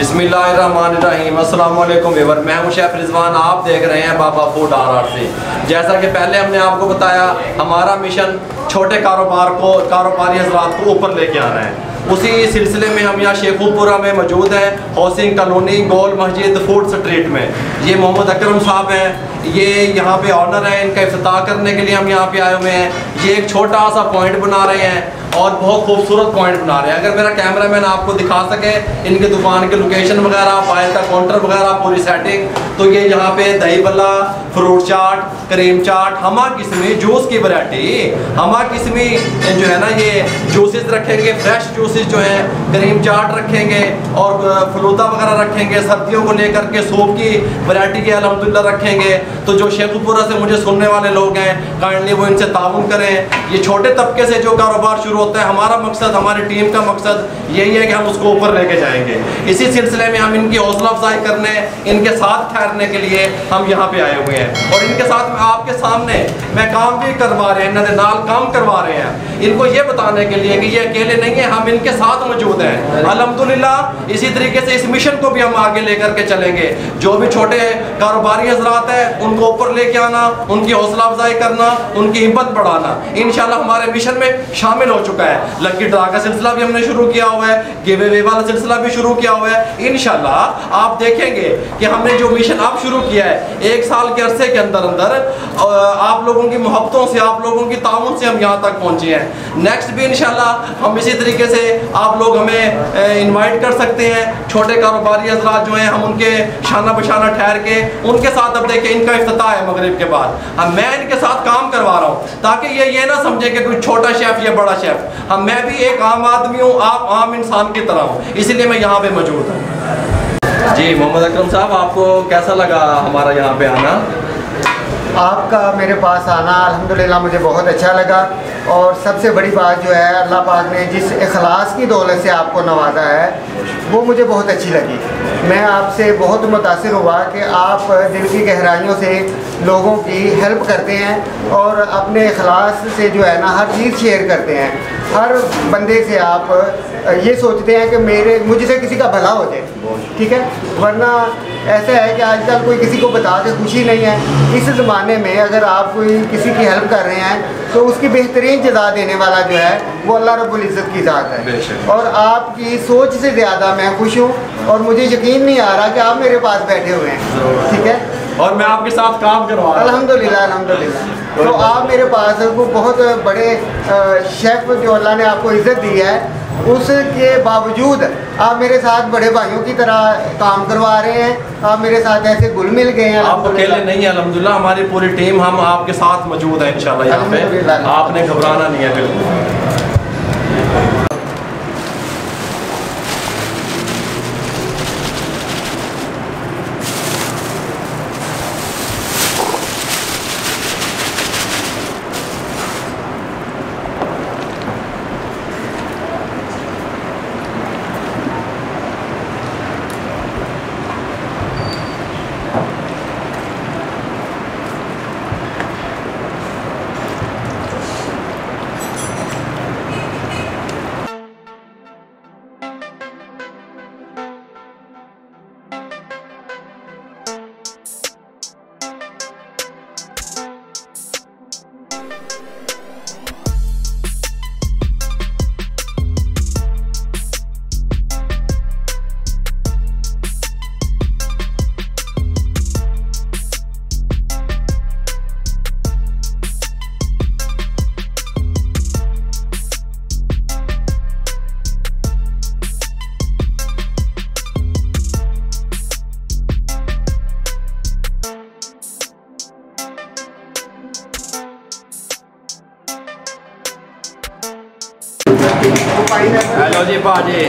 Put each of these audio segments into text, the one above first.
बिस्मिल्लाहिर्रहमानिर्रहीम। अस्सलाम वालेकुम व्यूअर, मैं हूं शेफ रिजवान। आप देख रहे हैं बाबा फूड RRC। जैसा कि पहले हमने आपको बताया, हमारा मिशन छोटे कारोबारी हजरात को ऊपर लेके आना है। उसी सिलसिले में हम यहाँ शेखुपुरा में मौजूद हैं, हाउसिंग कॉलोनी गोल मस्जिद फूड स्ट्रीट में। ये मोहम्मद अकरम साहब हैं, ये यहाँ पे ऑनर हैं। इनका इफ्तिताह करने के लिए हम यहाँ पे आए हुए हैं। ये एक छोटा सा पॉइंट बना रहे हैं और बहुत खूबसूरत पॉइंट बना रहे हैं। अगर मेरा कैमरामैन आपको दिखा सके इनके दुकान के लोकेशन वगैरह, बाहर का काउंटर वगैरह, पूरी सेटिंग, तो ये यहाँ पे दही बल्ला, फ्रूट चाट, क्रीम चाट, हमा किस्मी जूस की वैरायटी, हमा किस्मी जो है ना, ये जूसेस रखेंगे, फ्रेश जूसेस जो है, क्रीम चाट रखेंगे और फलूदा वगैरह रखेंगे। सर्दियों को लेकर के सूप की वैरायटी के अल्हम्दुलिल्लाह रखेंगे। तो जो शेखुपुरा से मुझे सुनने वाले लोग हैं, काइंडली वो इनसे ताउन करें। ये छोटे तबके से जो कारोबार शुरू होता है, हमारा मकसद, हमारी टीम का मकसद यही है कि हम उसको ऊपर लेके जाएंगे। इसी सिलसिले में हम इनकी हौसला अफजाई करने, इनके साथ ठहरने के लिए हम यहाँ पे आए हुए हैं। और इनके साथ में आपके सामने मैं काम भी करवा रहे हैं, इन्होंने नाल काम करवा रहे हैं, इनको ये बताने के लिए कि ये अकेले नहीं है, हम इनके साथ मौजूद हैं अल्हम्दुलिल्लाह। इसी तरीके से इस मिशन को भी हम आगे लेकर के चलेंगे। जो भी छोटे कारोबारी हजरात हैं, उनको ऊपर लेके आना, उनकी हौसला अफजाई करना, उनकी हिम्मत बढ़ाना, इंशाल्लाह हमारे मिशन में शामिल हो चुका है। लकी ड्रा का सिलसिला भी हमने शुरू किया हुआ है, गिव अवे वाला सिलसिला भी शुरू किया हुआ है। इंशाल्लाह आप देखेंगे कि हमने जो मिशन अब शुरू किया है, 1 साल के अरसे के अंदर आप लोगों की मोहब्बतों से, आप लोगों की ताउन से हम यहाँ तक पहुँचे हैं। नेक्स्ट भी इंशाल्लाह हम इसी तरीके से आप लोग हमें इन्वाइट कर सकते हैं। छोटे कारोबारी हजरात जो हैं, हम उनके शाना बशाना ठहर के उनके साथ, अब देखिए इनका इफ्तिताह है मगरिब के बाद, मैं इनके साथ काम करवा रहा हूँ ताकि ये ना समझे कि कोई छोटा शेफ या बड़ा शेफ। मैं भी एक आम आदमी हूँ, आप आम इंसान की तरह हूँ, इसलिए मैं यहाँ पे मौजूद हूँ। जी मोहम्मद अकरम साहब, आपको कैसा लगा हमारा यहाँ पे आना? आपका मेरे पास आना अल्हम्दुलिल्लाह मुझे बहुत अच्छा लगा। और सबसे बड़ी बात जो है, अल्लाह पाक ने जिस इखलास की दौलत से आपको नवाजा है, वो मुझे बहुत अच्छी लगी। मैं आपसे बहुत मुतासिर हुआ कि आप दिल की गहराइयों से लोगों की हेल्प करते हैं और अपने इखलास से जो है ना हर चीज़ शेयर करते हैं। हर बंदे से आप ये सोचते हैं कि मुझसे किसी का भला हो जाए, ठीक है। वरना ऐसा है कि आजकल कोई किसी को बता के खुशी नहीं है। इस ज़माने में अगर आप कोई किसी की हेल्प कर रहे हैं तो उसकी बेहतरीन जज़ा देने वाला जो है वो अल्लाह रब्बुल इज़्ज़त की ज़ात है। और आपकी सोच से ज़्यादा मैं खुश हूँ और मुझे यकीन नहीं आ रहा कि आप मेरे पास बैठे हुए हैं, ठीक है, और मैं आपके साथ काम करवा रहा हूं। अल्हम्दुलिल्लाह अल्हम्दुलिल्लाह। तो आप मेरे पास वो बहुत बड़े शेफ़ जो अल्लाह ने आपको इज़्ज़त दी है, उसके बावजूद आप मेरे साथ बड़े भाइयों की तरह काम करवा रहे हैं। आप मेरे साथ ऐसे घुल मिल गए हैं। आप अकेले नहीं है अल्हम्दुलिल्लाह, हमारी पूरी टीम हम आपके साथ मौजूद है इंशाल्लाह। यहाँ पे आपने घबराना नहीं है बिल्कुल। हेलो जी भाजी,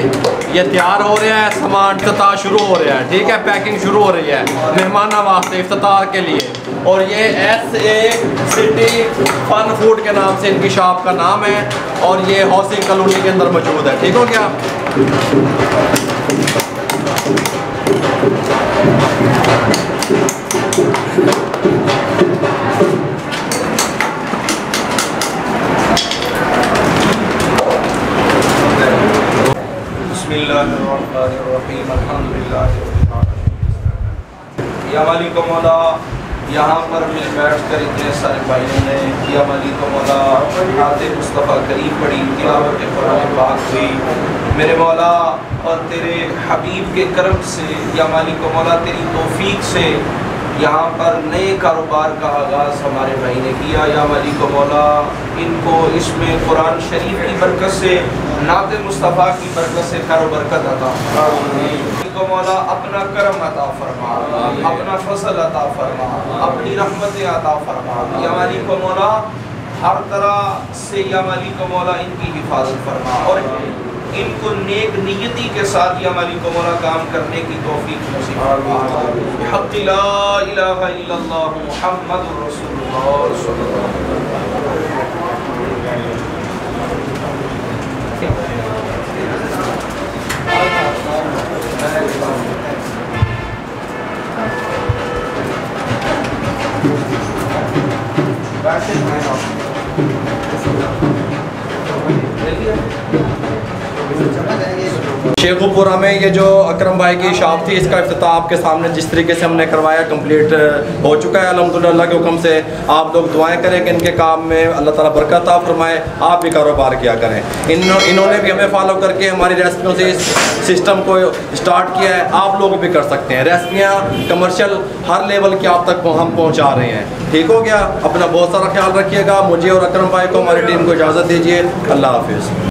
ये तैयार हो रहा है, सामान इफ्तिताह शुरू हो रहा है, ठीक है, पैकिंग शुरू हो रही है मेहमान वास्ते इफ्तिताह के लिए। और ये SA सिटी फन फूड के नाम से इनकी शॉप का नाम है और ये हाउसिंग कॉलोनी के अंदर मौजूद है। ठीक हो गया? बिस्मिल्लाहिर्रहमानिर्रहीम, अल्हम्दुलिल्लाह यहाँ पर मिल बैठ कर इतने सारे भाइयों ने या मली को मौला नाते मुस्तफ़ा करीम पढ़ी, तिलावत कुरान पाक हुई मेरे मौला, और तेरे हबीब के करम से या मालिक को मौला तेरी तौफीक से यहाँ पर नए कारोबार का आगाज़ हमारे भाई ने किया। या मालिक को मौला इनको इसमें कुरान शरीफ की बरकत से, नाते मुस्तफ़ा की बरकत से करो बरकत अता को मौला अपना करम अता फरमा, अपना फसल अता फरमा, अपनी रहमत अता फरमा। या मालिक को मौला हर तरह से या मालिक को मौला इनकी हिफाजत फरमा और इनको नेक नियति के साथ या मालिक को मौला काम करने की तौफीक नसीब फरमा। हक़्क़ ला इलाहा इल्लल्लाह मुहम्मदुर रसूलुल्लाह सल्लल्लाहु शेखुपुरा में ये जो अकरम भाई की शॉप थी, इसका इफ्तिताह आपके सामने जिस तरीके से हमने करवाया कंप्लीट हो चुका है अल्हम्दुलिल्लाह। अल्लाह के हुक्म से आप लोग दुआएं करें कि इनके काम में अल्लाह ताला बरकत अता फरमाए, आप भी कारोबार किया करें। इन्होंने भी हमें फॉलो करके हमारी रेसिपियों से इस सिस्टम को स्टार्ट किया है, आप लोग भी कर सकते हैं। रेसिपियाँ कमर्शियल हर लेवल की आप तक हम पहुँचा रहे हैं। ठीक हो गया, अपना बहुत सारा ख्याल रखिएगा। मुझे और अकरम भाई को, हमारी टीम को इजाज़त दीजिए। अल्लाह हाफिज़।